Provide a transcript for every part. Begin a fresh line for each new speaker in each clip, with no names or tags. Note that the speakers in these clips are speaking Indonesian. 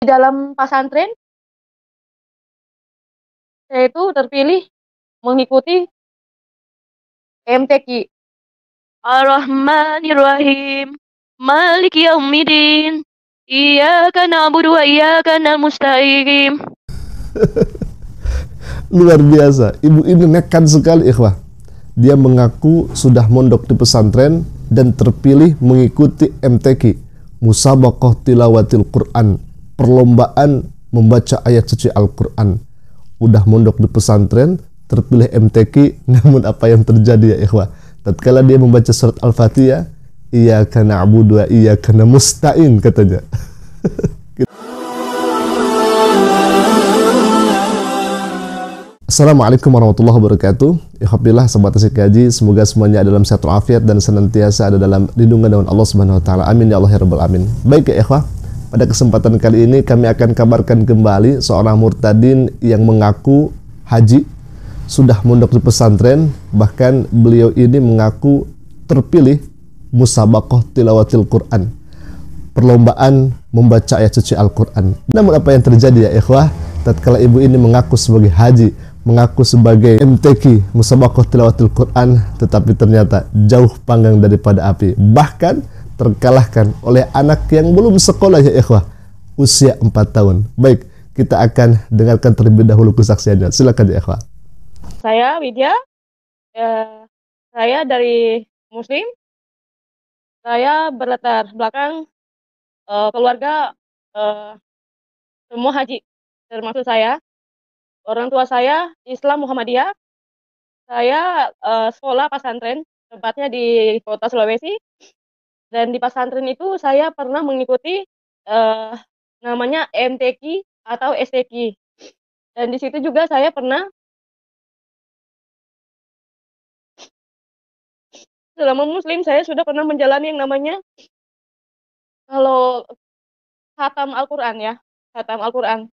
dalam pesantren, saya itu terpilih mengikuti MTQ. Ar-Rahmanir-Rahim, Maliki Yaumiddin, Iyyaka na'budu wa iyyaka nasta'in.
Luar biasa, ibu ini nekat sekali ikhwah. Dia mengaku sudah mondok di pesantren dan terpilih mengikuti MTQ, Musabaqah Tilawatil Quran, perlombaan membaca ayat suci Al-Quran. Udah mondok di pesantren, terpilih MTQ, namun apa yang terjadi ya ikhwah? Tatkala dia membaca surat Al-Fatihah, Iyyaka na'budu wa iyyaka nasta'in katanya. Assalamualaikum warahmatullahi wabarakatuh. Alhamdulillah sobat Asik Kaji, semoga semuanya dalam sehat walafiat dan senantiasa ada dalam lindungan dari Allah Subhanahu wa taala. Amin ya Allah ya rabbal alamin. Baik ya ikhwah, pada kesempatan kali ini kami akan kabarkan kembali seorang murtadin yang mengaku haji, sudah mondok di pesantren, bahkan beliau ini mengaku terpilih musabaqah tilawatil Quran, perlombaan membaca ayat suci Al-Quran. Namun apa yang terjadi ya ikhwah? Tatkala ibu ini mengaku sebagai haji, mengaku sebagai MTQ, musabaqah tilawatil Quran, tetapi ternyata jauh panggang daripada api. Bahkan terkalahkan oleh anak yang belum sekolah ya ikhwah, usia 4 tahun. Baik, kita akan dengarkan terlebih dahulu kesaksiannya. Silakan ya ikhwah.
Saya Widya, saya dari Muslim. Saya berlatar belakang keluarga semua haji, termasuk saya. Orang tua saya Islam Muhammadiyah. Saya sekolah pesantren, tempatnya di kota Sulawesi. Dan di pesantren itu saya pernah mengikuti namanya MTQ atau STQ. Dan di situ juga saya pernah, selama Muslim saya sudah pernah menjalani yang namanya, kalau khatam Al-Quran ya, khatam Al-Quran.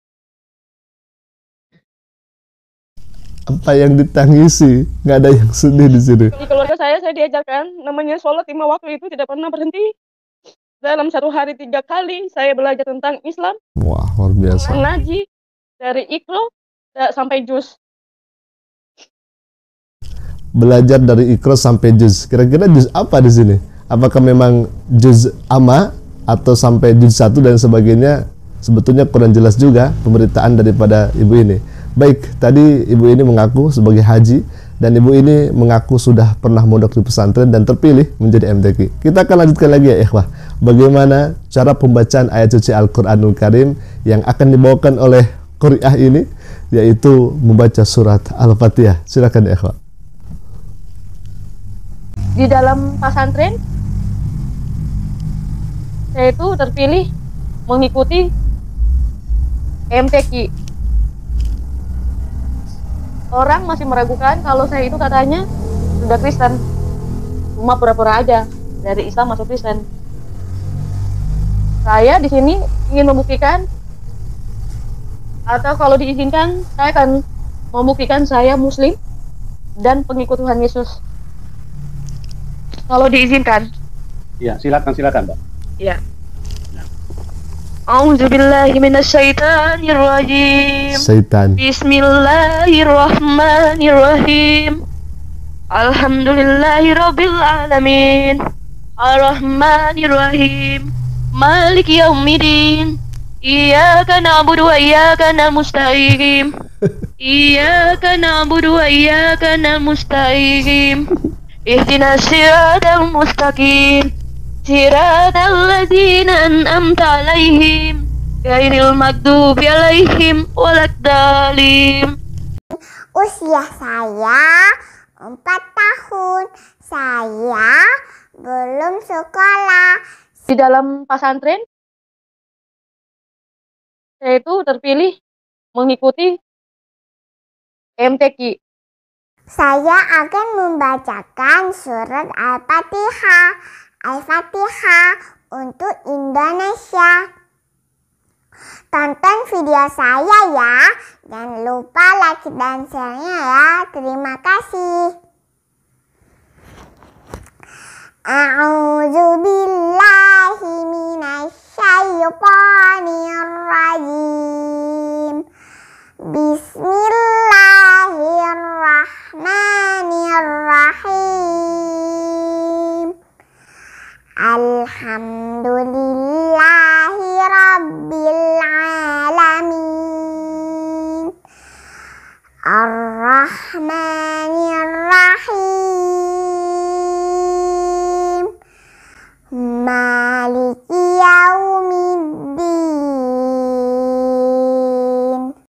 Apa yang ditangisi? Nggak ada yang sedih di sini.
Di keluarga saya diajarkan namanya sholat 5 waktu itu tidak pernah berhenti. Dalam satu hari 3 kali saya belajar tentang Islam.
Wah, luar biasa.
Ngaji dari Iqra sampai Juz.
Belajar dari Iqra sampai Juz. Kira-kira Juz apa di sini? Apakah memang Juz Amma atau sampai Juz 1 dan sebagainya? Sebetulnya kurang jelas juga pemberitaan daripada ibu ini. Baik, tadi ibu ini mengaku sebagai haji dan ibu ini mengaku sudah pernah mondok di pesantren dan terpilih menjadi MTQ. Kita akan lanjutkan lagi ya ikhwah, bagaimana cara pembacaan ayat suci Al-Quranul Karim yang akan dibawakan oleh Qari'ah ini, yaitu membaca surat Al-Fatihah. Silakan ya ikhwah.
Di dalam pesantren saya itu terpilih mengikuti MTQ. Orang masih meragukan kalau saya itu katanya sudah Kristen, cuma pura-pura aja dari Islam masuk Kristen. Saya di sini ingin membuktikan, atau kalau diizinkan saya akan membuktikan saya Muslim dan pengikut Tuhan Yesus. Kalau diizinkan.
Ya, silakan Mbak.
Ya. A'udzubillahi minasyaitonirrajim.
Syaitan.
Bismillahirrahmanirrahim. Alhamdulillahirabbil alamin. Ar-Rahmanir-Rahim. Maliki Yaumiddin. Iyyaka na'budu wa iyyaka nasta'in. Iyyaka na'budu wa iyyaka nasta'in. Ihdinas siratal mustaqim. Siratal ladzina an'amta 'alaihim ghairil maghdubi 'alaihim waladdallin.
Usia saya 4 tahun. Saya belum sekolah.
Di dalam pesantren saya itu terpilih mengikuti MTQ.
Saya akan membacakan surat Al-Fatihah untuk Indonesia. Tonton video saya ya. Jangan lupa like dan share-nya ya. Terima kasih. A'udzu billahi minasyaitonir rajim.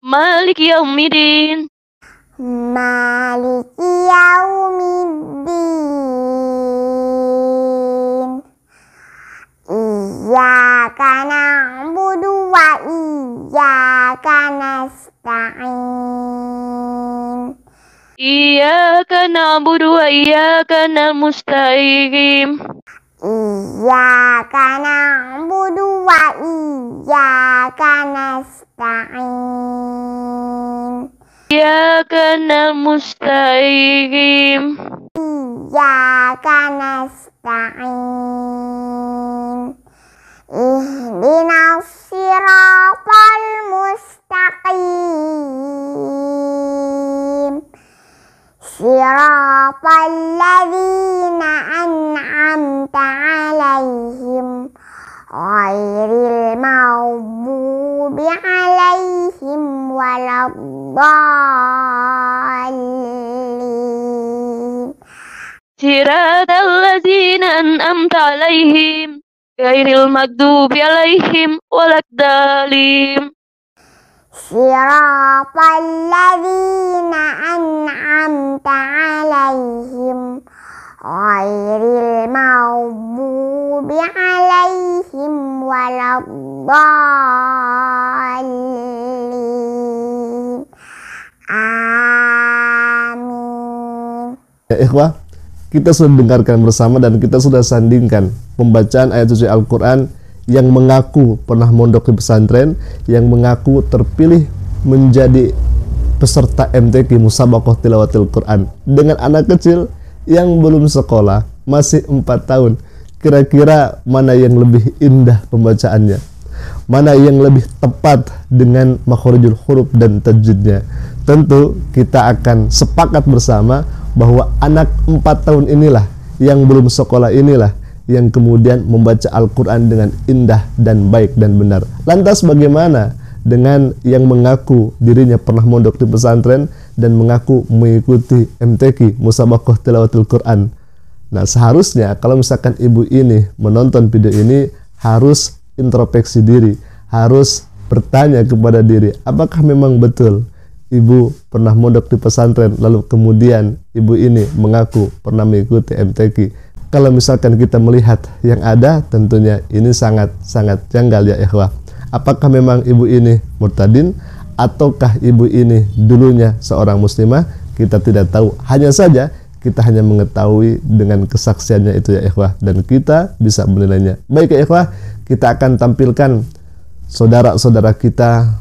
Maliki yaumiddin.
Maliki yaumiddin. Iyyaka na'budu wa iyyaka nasta'in.
Iyyaka na'budu wa iyyaka nasta'in.
Iyyaka na'budu wa iyyaka nasta'in.
Iyyaka nasta'in.
Iyyaka nasta'in. Ihdinas siratal mustaqim. Siratal ladzina an'amta 'alaihim ghairil maghdubi 'alaihim waladdallin.
Siratal ladzina an'amta 'alaihim ghairil maghdubi 'alaihim waladdallin.
Siratal ladzina an'amta 'alaihim ghairil maghdubi 'alaihim waladdallin. Amin.
Ya ikhwah, kita sudah dengarkan bersama dan kita sudah sandingkan pembacaan ayat suci Al-Quran yang mengaku pernah mondok di pesantren, yang mengaku terpilih menjadi peserta MTQ Musabaqah Tilawatil Quran dengan anak kecil yang belum sekolah, masih 4 tahun. Kira-kira mana yang lebih indah pembacaannya? Mana yang lebih tepat dengan makhorijul huruf dan tajwidnya? Tentu kita akan sepakat bersama bahwa anak 4 tahun inilah, yang belum sekolah inilah, yang kemudian membaca Al-Quran dengan indah dan baik dan benar. Lantas bagaimana dengan yang mengaku dirinya pernah mondok di pesantren dan mengaku mengikuti MTQ Musabaqah Tilawatul Quran? Nah, seharusnya kalau misalkan ibu ini menonton video ini harus introspeksi diri, harus bertanya kepada diri, apakah memang betul ibu pernah mondok di pesantren lalu kemudian ibu ini mengaku pernah mengikuti MTQ? Kalau misalkan kita melihat yang ada, tentunya ini sangat-sangat janggal ya ikhwah. Apakah memang ibu ini murtadin ataukah ibu ini dulunya seorang muslimah? Kita tidak tahu. Hanya saja kita hanya mengetahui dengan kesaksiannya itu ya ikhwah, dan kita bisa menilainya. Baik ya ikhwah, kita akan tampilkan saudara-saudara kita,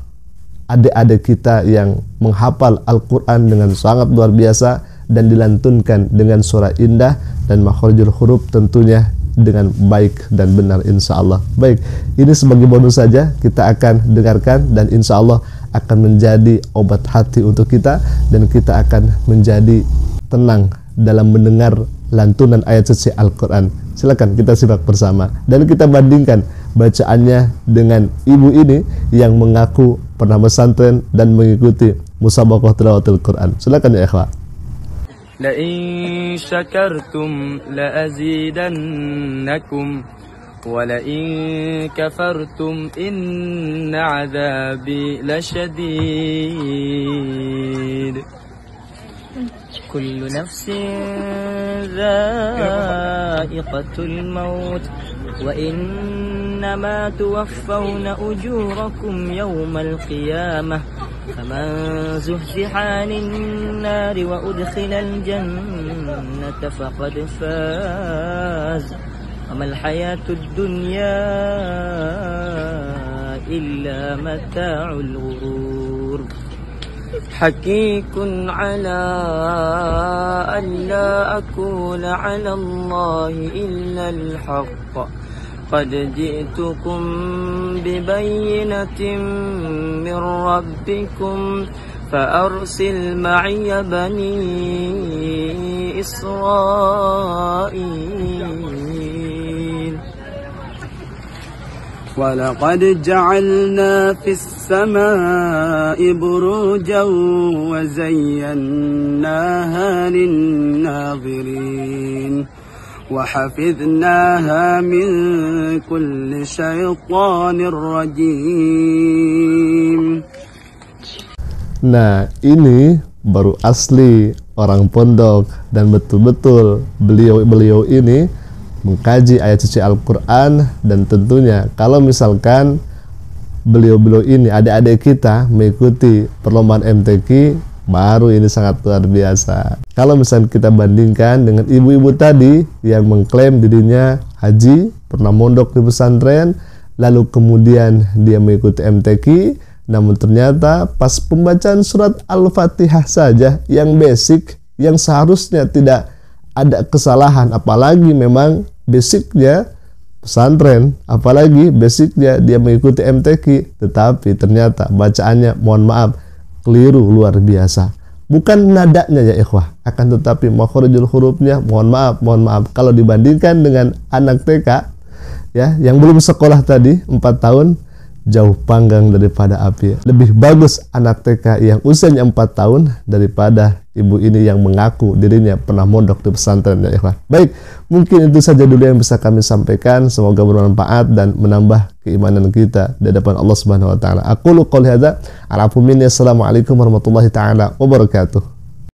adik-adik kita yang menghafal Al-Quran dengan sangat luar biasa dan dilantunkan dengan suara indah dan makhorijul huruf tentunya dengan baik dan benar insya Allah. Baik, ini sebagai bonus saja kita akan dengarkan dan insya Allah akan menjadi obat hati untuk kita dan kita akan menjadi tenang dalam mendengar lantunan ayat suci Al-Quran. Silakan kita simak bersama dan kita bandingkan bacaannya dengan ibu ini yang mengaku pernah pesantren dan mengikuti Musabaqah Tilawatul Quran. Silakan ya ikhwah.
لئن شكرتم لأزيدنكم ولئن كفرتم إن عذابي لشديد كل نفس ذائقة الموت وإنما توفون أجوركم يوم القيامة فمن زحزح عن النار وأدخل الجنة فقد فاز وما الحياة الدنيا إلا متاع الغرور حقيق على أن لا أقول على الله إلا الحق قد جئتكم ببينة من ربكم فأرسل معي بني إسرائيل ولقد جعلنا في السماء بروجا وزيناها للناظرين وحفظناها من كل شيطان رجيم.
Nah, ini baru asli orang pondok, dan betul-betul beliau ini mengkaji ayat suci Al-Quran. Dan tentunya kalau misalkan beliau ini adik-adik kita mengikuti perlombaan MTQ, baru ini sangat luar biasa. Kalau misalnya kita bandingkan dengan ibu-ibu tadi yang mengklaim dirinya haji, pernah mondok di pesantren, lalu kemudian dia mengikuti MTQ, namun ternyata pas pembacaan surat Al-Fatihah saja yang basic, yang seharusnya tidak ada kesalahan, apalagi memang basicnya pesantren, apalagi basicnya dia mengikuti MTQ, tetapi ternyata bacaannya, mohon maaf, keliru luar biasa. Bukan nadanya ya ikhwah, akan tetapi makhorijul hurufnya, mohon maaf, kalau dibandingkan dengan anak TK ya, yang belum sekolah tadi 4 tahun, jauh panggang daripada api. Lebih bagus anak TK yang usianya 4 tahun daripada ibu ini yang mengaku dirinya pernah mondok di pesantren ya ikhwah. Baik, mungkin itu saja dulu yang bisa kami sampaikan. Semoga bermanfaat dan menambah keimanan kita di hadapan Allah Subhanahu wa taala. Aqulu qouli hadza, assalamualaikum warahmatullahi taala wabarakatuh.